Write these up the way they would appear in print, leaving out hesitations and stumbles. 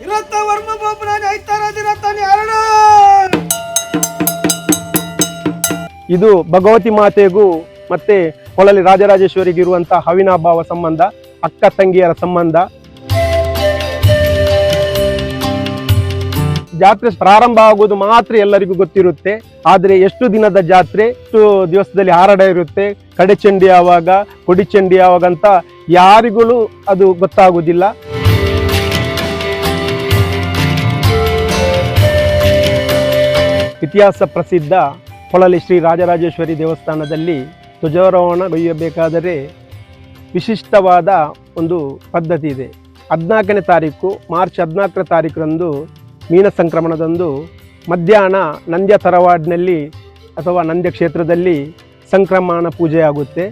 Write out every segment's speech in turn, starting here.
ಇರತ್ತ ವರ್ಮ ಬೋಪನಾಜ ಐತಾರಾದಿರತ್ತಾನೆ ಅರಣ. ಇದು ಭಗವತಿ ಮಾತೆಗೂ ಮತ್ತೆ ಹೊಳಲಿ ರಾಜರಾಜೇಶ್ವರಿಗೆ ಇರುವಂತಹ ಅವಿನಾಭಾವ ಸಂಬಂಧ, ಅಕ್ಕ ತಂಗಿಯರ ಸಂಬಂಧ. ಜಾತ್ರೆ ಪ್ರಾರಂಭ ಆಗುವುದು ಮಾತ್ರ ಎಲ್ಲರಿಗೂ ಗೊತ್ತಿರುತ್ತೆ, ಆದರೆ ಎಷ್ಟು ದಿನದ ಜಾತ್ರೆ, ಎಷ್ಟು ದಿವಸದಲ್ಲಿ ಹಾರಾಟ ಇರುತ್ತೆ, ಕಡೆಚಂಡಿ ಯಾವಾಗ, ಕೊಡಿಚಂಡಿ ಯಾವಾಗ ಅಂತ ಯಾರಿಗೂ ಅದು ಗೊತ್ತಾಗುವುದಿಲ್ಲ. ಇತಿಹಾಸ ಪ್ರಸಿದ್ಧ ಹೊಳಲಿ ಶ್ರೀ ರಾಜರಾಜೇಶ್ವರಿ ದೇವಸ್ಥಾನದಲ್ಲಿ ಧ್ವಜಾರೋಹಣಗೊಳ್ಳಬೇಕಾದರೆ ವಿಶಿಷ್ಟವಾದ ಒಂದು ಪದ್ಧತಿ ಇದೆ. 14ನೇ ತಾರೀಕು ಮಾರ್ಚ್ 14ರ ತಾರೀಕರಂದು ಮೀನ ಸಂಕ್ರಮಣದಂದು ಮಧ್ಯಾಹ್ನ ನಂದ್ಯ ತರವಾಡಿನಲ್ಲಿ ಅಥವಾ ನಂದ್ಯ ಕ್ಷೇತ್ರದಲ್ಲಿ ಸಂಕ್ರಮಣ ಪೂಜೆ ಆಗುತ್ತೆ.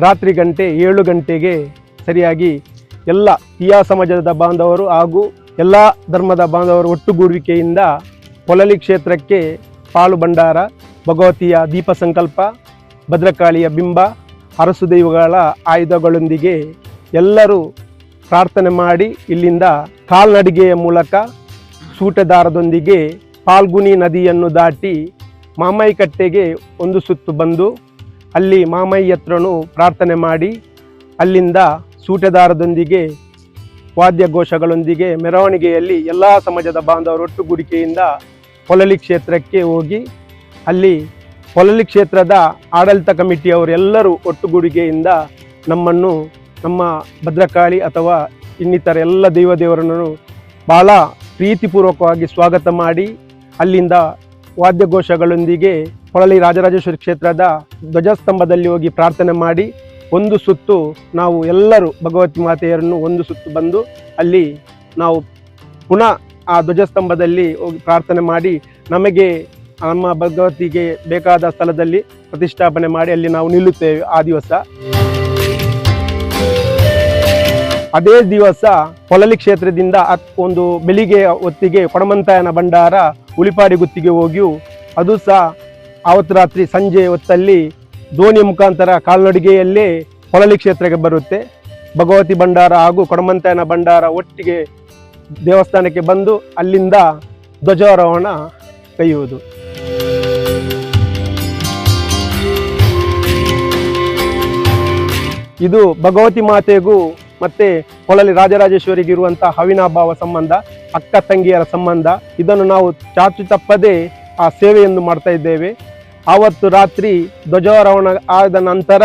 ರಾತ್ರಿ 7 ಗಂಟೆಗೆ ಸರಿಯಾಗಿ ಎಲ್ಲ ತೀಯಾ ಸಮಾಜದ ಬಾಂಧವರು ಹಾಗೂ ಎಲ್ಲ ಧರ್ಮದ ಬಾಂಧವರು ಒಟ್ಟುಗೂಡುವಿಕೆಯಿಂದ ಹೊಳಲಿ ಕ್ಷೇತ್ರಕ್ಕೆ ಪಾಲು ಭಂಡಾರ, ಭಗವತಿಯ ದೀಪ ಸಂಕಲ್ಪ, ಭದ್ರಕಾಳಿಯ ಬಿಂಬ, ಅರಸು ದೈವಗಳ ಆಯುಧಗಳೊಂದಿಗೆ ಎಲ್ಲರೂ ಪ್ರಾರ್ಥನೆ ಮಾಡಿ ಇಲ್ಲಿಂದ ಕಾಲ್ನಡಿಗೆಯ ಮೂಲಕ ಸೂಟೆದಾರದೊಂದಿಗೆ ಪಾಲ್ಗುಣಿ ನದಿಯನ್ನು ದಾಟಿ ಮಾಮೈ ಕಟ್ಟೆಗೆ ಒಂದು ಸುತ್ತು ಬಂದು ಅಲ್ಲಿ ಮಾಮೈ ಹತ್ರನೂ ಪ್ರಾರ್ಥನೆ ಮಾಡಿ ಅಲ್ಲಿಂದ ಸೂಟೆದಾರದೊಂದಿಗೆ ವಾದ್ಯಘೋಷಗಳೊಂದಿಗೆ ಮೆರವಣಿಗೆಯಲ್ಲಿ ಎಲ್ಲ ಸಮಾಜದ ಬಾಂಧವರು ಒಟ್ಟುಗೂಡಿಕೆಯಿಂದ ಹೊಳಲಿ ಕ್ಷೇತ್ರಕ್ಕೆ ಹೋಗಿ ಅಲ್ಲಿ ಹೊಳಲಿ ಕ್ಷೇತ್ರದ ಆಡಳಿತ ಕಮಿಟಿಯವರೆಲ್ಲರೂ ಒಟ್ಟುಗೂಡಿಕೆಯಿಂದ ನಮ್ಮನ್ನು ನಮ್ಮ ಭದ್ರಕಾಳಿ ಅಥವಾ ಇನ್ನಿತರ ಎಲ್ಲ ದೇವರನ್ನು ಭಾಳ ಪ್ರೀತಿಪೂರ್ವಕವಾಗಿ ಸ್ವಾಗತ ಮಾಡಿ ಅಲ್ಲಿಂದ ವಾದ್ಯಘೋಷಗಳೊಂದಿಗೆ ಹೊಳಲಿ ರಾಜರಾಜೇಶ್ವರಿ ಕ್ಷೇತ್ರದ ಧ್ವಜಸ್ತಂಭದಲ್ಲಿ ಹೋಗಿ ಪ್ರಾರ್ಥನೆ ಮಾಡಿ ಒಂದು ಸುತ್ತು ನಾವು ಎಲ್ಲರೂ ಭಗವತಿ ಮಾತೆಯರನ್ನು ಒಂದು ಸುತ್ತು ಬಂದು ಅಲ್ಲಿ ನಾವು ಪುನಃ ಆ ಧ್ವಜಸ್ತಂಭದಲ್ಲಿ ಹೋಗಿ ಪ್ರಾರ್ಥನೆ ಮಾಡಿ ನಮಗೆ ನಮ್ಮ ಭಗವತಿಗೆ ಬೇಕಾದ ಸ್ಥಳದಲ್ಲಿ ಪ್ರತಿಷ್ಠಾಪನೆ ಮಾಡಿ ಅಲ್ಲಿ ನಾವು ನಿಲ್ಲುತ್ತೇವೆ. ಆ ದಿವಸ ಅದೇ ದಿವಸ ಹೊಳಲಿ ಕ್ಷೇತ್ರದಿಂದ ಒಂದು ಬೆಳಿಗ್ಗೆ ಹೊತ್ತಿಗೆ ಕೊಡಮಂತಾಯನ ಭಂಡಾರ ಉಳಿಪಾಡಿ ಗುತ್ತಿಗೆ ಹೋಗಿಯೂ ಅದು ಸಹ ಆವತ್ತು ರಾತ್ರಿ ಸಂಜೆ ಹೊತ್ತಲ್ಲಿ ದೋಣಿ ಮುಖಾಂತರ ಕಾಲ್ನಡಿಗೆಯಲ್ಲೇ ಹೊಳಲಿ ಕ್ಷೇತ್ರಕ್ಕೆ ಬರುತ್ತೆ. ಭಗವತಿ ಭಂಡಾರ ಹಾಗೂ ಕೊಡಮಂತಾಯನ ಭಂಡಾರ ಒಟ್ಟಿಗೆ ದೇವಸ್ಥಾನಕ್ಕೆ ಬಂದು ಅಲ್ಲಿಂದ ಧ್ವಜಾರೋಹಣ ಕೈಯುವುದು. ಇದು ಭಗವತಿ ಮಾತೆಗೂ ಮತ್ತೆ ಹೊಳಲಿ ರಾಜರಾಜೇಶ್ವರಿಗೆ ಇರುವಂತಹ ಅವಿನಾಭಾವ ಸಂಬಂಧ, ಅಕ್ಕ ತಂಗಿಯರ ಸಂಬಂಧ. ಇದನ್ನು ನಾವು ಚಾಚು ತಪ್ಪದೆ ಆ ಸೇವೆಯನ್ನು ಮಾಡ್ತಾ ಇದ್ದೇವೆ. ಆವತ್ತು ರಾತ್ರಿ ಧ್ವಜಾರೋಹಣ ಆದ ನಂತರ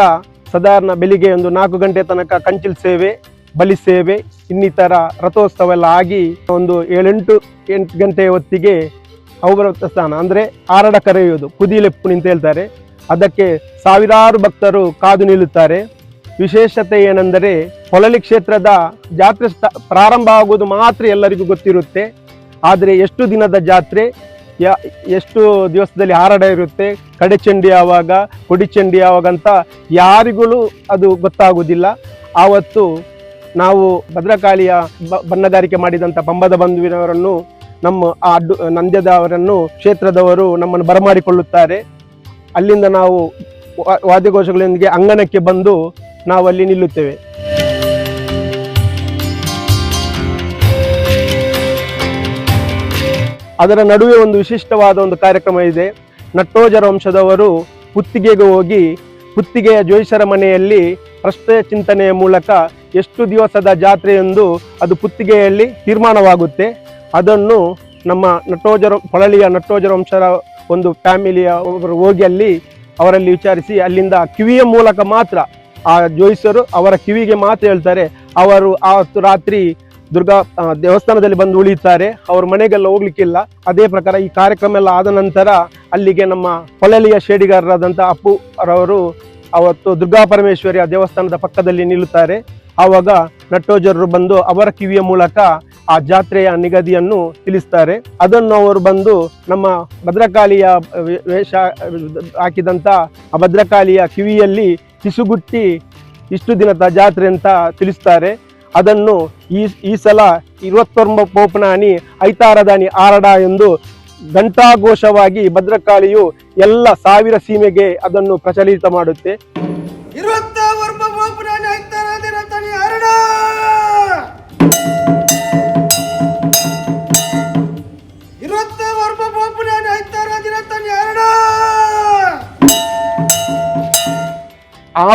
ಸಾಧಾರಣ ಬೆಳಿಗ್ಗೆ ಒಂದು 4 ಗಂಟೆ ತನಕ ಕಂಚಿಲ್ ಸೇವೆ, ಬಲಿ ಸೇವೆ, ಇನ್ನಿತರ ರಥೋತ್ಸವ ಎಲ್ಲ ಆಗಿ ಒಂದು 7-8 ಗಂಟೆಯ ಹೊತ್ತಿಗೆ ಅವರ ಸ್ಥಾನ ಅಂದರೆ ಆರಡ ಕರೆಯುವುದು, ಕುದಿಲೆಪ್ಪು ಅಂತ ಹೇಳ್ತಾರೆ. ಅದಕ್ಕೆ ಸಾವಿರಾರು ಭಕ್ತರು ಕಾದು ನಿಲ್ಲುತ್ತಾರೆ. ವಿಶೇಷತೆ ಏನೆಂದರೆ ಹೊಳಲಿ ಕ್ಷೇತ್ರದ ಜಾತ್ರೆ ಪ್ರಾರಂಭ ಆಗುವುದು ಮಾತ್ರ ಎಲ್ಲರಿಗೂ ಗೊತ್ತಿರುತ್ತೆ, ಆದರೆ ಎಷ್ಟು ದಿನದ ಜಾತ್ರೆ, ಎಷ್ಟು ದಿವಸದಲ್ಲಿ ಹಾರಾಟ ಇರುತ್ತೆ, ಕಡೆಚಂಡಿ ಯಾವಾಗ, ಕೊಡಿಚಂಡಿ ಯಾವಾಗ ಅಂತ ಯಾರಿಗೂ ಅದು ಗೊತ್ತಾಗುವುದಿಲ್ಲ. ಆವತ್ತು ನಾವು ಭದ್ರಕಾಳಿಯ ಬಣ್ಣಗಾರಿಕೆ ಮಾಡಿದಂಥ ಪಂಬದ ಬಂಧುವಿನವರನ್ನು, ನಮ್ಮ ನಂದ್ಯದವರನ್ನು ಕ್ಷೇತ್ರದವರು ನಮ್ಮನ್ನು ಬರಮಾಡಿಕೊಳ್ಳುತ್ತಾರೆ. ಅಲ್ಲಿಂದ ನಾವು ವಾದ್ಯಘೋಷಗಳೊಂದಿಗೆ ಅಂಗನಕ್ಕೆ ಬಂದು ನಾವು ಅಲ್ಲಿ ನಿಲ್ಲುತ್ತೇವೆ. ಅದರ ನಡುವೆ ಒಂದು ವಿಶಿಷ್ಟವಾದ ಒಂದು ಕಾರ್ಯಕ್ರಮ ಇದೆ. ನಟ್ಟೋಜರ ವಂಶದವರು ಪುತ್ತಿಗೆಗೆ ಹೋಗಿ ಪುತ್ತಿಗೆಯ ಜ್ಯೋತಿಷರ ಮನೆಯಲ್ಲಿ ಪ್ರಶ್ನೆ ಚಿಂತನೆಯ ಮೂಲಕ ಎಷ್ಟು ದಿವಸದ ಜಾತ್ರೆ ಎಂದು ಅದು ಪುತ್ತಿಗೆಯಲ್ಲಿ ತೀರ್ಮಾನವಾಗುತ್ತೆ. ಅದನ್ನು ನಮ್ಮ ಹೊಳಲಿಯ ನಟ್ಟೋಜರ ವಂಶರ ಒಂದು ಫ್ಯಾಮಿಲಿಯ ಒಬ್ಬರು ಹೋಗಿ ಅಲ್ಲಿ ಅವರಲ್ಲಿ ವಿಚಾರಿಸಿ ಅಲ್ಲಿಂದ ಕಿವಿಯ ಮೂಲಕ ಮಾತ್ರ ಆ ಜ್ಯೋತಿಷರು ಅವರ ಕಿವಿಗೆ ಮಾತ್ರ ಹೇಳ್ತಾರೆ. ಅವರು ಆವತ್ತು ರಾತ್ರಿ ದುರ್ಗಾ ದೇವಸ್ಥಾನದಲ್ಲಿ ಬಂದು ಉಳಿಯುತ್ತಾರೆ, ಅವ್ರ ಮನೆಗೆಲ್ಲ ಹೋಗ್ಲಿಕ್ಕಿಲ್ಲ. ಅದೇ ಪ್ರಕಾರ ಈ ಕಾರ್ಯಕ್ರಮ ಎಲ್ಲ ಆದ ನಂತರ ಅಲ್ಲಿಗೆ ನಮ್ಮ ಹೊಳಲಿಯ ಶೇಡಿಗಾರರಾದಂಥ ಅಪ್ಪು ರವರು ಅವತ್ತು ದುರ್ಗಾ ಪರಮೇಶ್ವರಿಯ ದೇವಸ್ಥಾನದ ಪಕ್ಕದಲ್ಲಿ ನಿಲ್ಲುತ್ತಾರೆ. ಆವಾಗ ನಟ್ಟೋಜರರು ಬಂದು ಅವರ ಕಿವಿಯ ಮೂಲಕ ಆ ಜಾತ್ರೆಯ ನಿಗದಿಯನ್ನು ತಿಳಿಸ್ತಾರೆ. ಅದನ್ನು ಅವರು ಬಂದು ನಮ್ಮ ಭದ್ರಕಾಳಿಯ ವೇಷ ಹಾಕಿದಂಥ ಆ ಭದ್ರಕಾಳಿಯ ಕಿವಿಯಲ್ಲಿ ಪಿಸುಗುಟ್ಟಿ ಇಷ್ಟು ದಿನದ ಜಾತ್ರೆ ಅಂತ ತಿಳಿಸ್ತಾರೆ. ಅದನ್ನು ಈ ಸಲ 29 ಪೋಪನಾನಿ ಐತಾರದಾನಿ ಆರಡ ಎಂದು ಘಂಟಾಘೋಷವಾಗಿ ಭದ್ರಕಾಳಿಯು ಎಲ್ಲ 1000 ಸೀಮೆಗೆ ಅದನ್ನು ಪ್ರಚಲಿತ ಮಾಡುತ್ತೆ.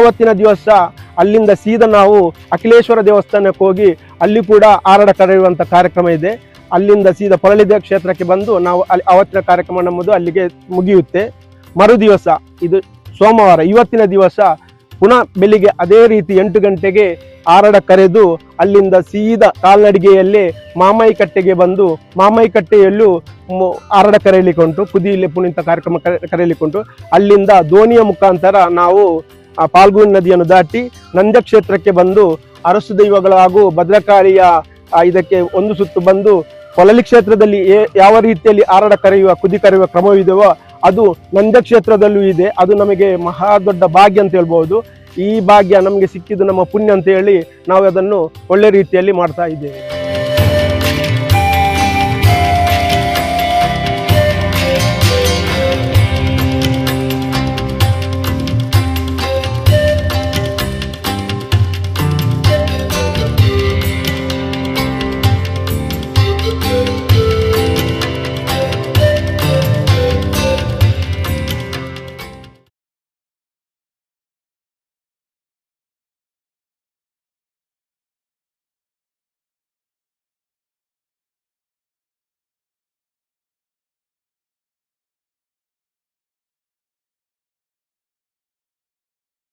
ಆವತ್ತಿನ ದಿವಸ ಅಲ್ಲಿಂದ ಸೀದಾ ನಾವು ಅಖಿಲೇಶ್ವರ ದೇವಸ್ಥಾನಕ್ಕೆ ಹೋಗಿ ಅಲ್ಲಿ ಕೂಡ ಆರಡ ಕರೆಯುವಂಥ ಕಾರ್ಯಕ್ರಮ ಇದೆ. ಅಲ್ಲಿಂದ ಸೀದಾ ಪೊರಳಿದೇವ ಕ್ಷೇತ್ರಕ್ಕೆ ಬಂದು ನಾವು ಅಲ್ಲಿ ಅವತ್ತಿನ ಕಾರ್ಯಕ್ರಮ ನಮ್ಮದು ಅಲ್ಲಿಗೆ ಮುಗಿಯುತ್ತೆ. ಮರು ದಿವಸ ಇದು ಸೋಮವಾರ, ಇವತ್ತಿನ ದಿವಸ ಪುನಃ ಬೆಳಿಗ್ಗೆ ಅದೇ ರೀತಿ 8 ಗಂಟೆಗೆ ಆರಡ ಕರೆದು ಅಲ್ಲಿಂದ ಸೀದಾ ಕಾಲ್ನಡಿಗೆಯಲ್ಲೇ ಮಾಮಾಯಿ ಕಟ್ಟೆಗೆ ಬಂದು ಮಾಮಾಯಿ ಕಟ್ಟೆಯಲ್ಲೂ ಆರಡ ಕರೆಯಲಿಕ್ಕುಂಟು, ಕುದಿಯಲ್ಲಿ ಪುನೀತ ಕಾರ್ಯಕ್ರಮ ಕರೆಯಲಿಕ್ಕುಂಟು. ಅಲ್ಲಿಂದ ದೋಣಿಯ ಮುಖಾಂತರ ನಾವು ಪಾಲ್ಗುಣಿ ನದಿಯನ್ನು ದಾಟಿ ನಂಜ ಕ್ಷೇತ್ರಕ್ಕೆ ಬಂದು ಅರಸು ದೈವಗಳು ಹಾಗೂ ಭದ್ರಕಾಳಿಯ ಇದಕ್ಕೆ ಒಂದು ಸುತ್ತು ಬಂದು ಕೊಳಲಿ ಕ್ಷೇತ್ರದಲ್ಲಿ ಯಾವ ರೀತಿಯಲ್ಲಿ ಆರಡ ಕರೆಯುವ ಕುದಿ ಕರೆಯುವ ಕ್ರಮವಿದೆಯೋ ಅದು ನಂಜ ಕ್ಷೇತ್ರದಲ್ಲೂ ಇದೆ. ಅದು ನಮಗೆ ಮಹಾ ದೊಡ್ಡ ಭಾಗ್ಯ ಅಂತ ಹೇಳ್ಬೋದು. ಈ ಭಾಗ್ಯ ನಮಗೆ ಸಿಕ್ಕಿದ್ದು ನಮ್ಮ ಪುಣ್ಯ ಅಂತ ಹೇಳಿ ನಾವು ಅದನ್ನು ಒಳ್ಳೆ ರೀತಿಯಲ್ಲಿ ಮಾಡ್ತಾ ಇದ್ದೇವೆ.